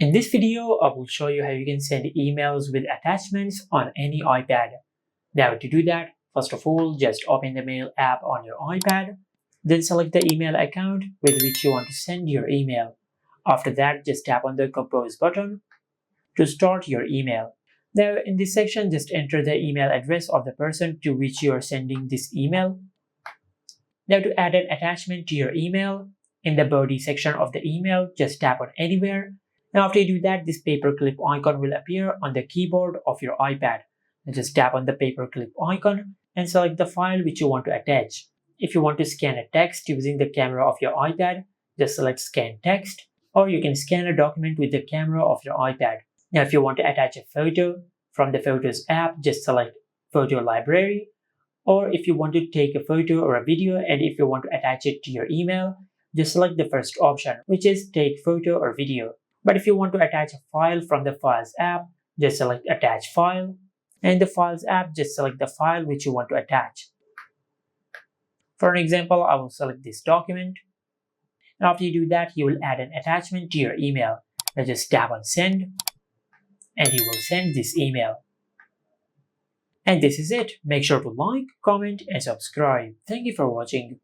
In this video, I will show you how you can send emails with attachments on any iPad. Now to do that, first of all, just open the Mail app on your iPad, then select the email account with which you want to send your email. After that, just tap on the Compose button to start your email. Now in this section, just enter the email address of the person to which you are sending this email. Now to add an attachment to your email, in the body section of the email, just tap on Anywhere. Now after you do that, this paperclip icon will appear on the keyboard of your iPad. And just tap on the paperclip icon and select the file which you want to attach. If you want to scan a text using the camera of your iPad, just select Scan Text, or you can scan a document with the camera of your iPad. Now if you want to attach a photo, from the Photos app, just select Photo Library, or if you want to take a photo or a video and if you want to attach it to your email, just select the first option, which is Take Photo or Video. But if you want to attach a file from the Files app, just select Attach File, and the Files app, just select the file which you want to attach. For an example, I will select this document. And after you do that, you will add an attachment to your email. Now just tap on Send, and you will send this email. And this is it. Make sure to like, comment, and subscribe. Thank you for watching.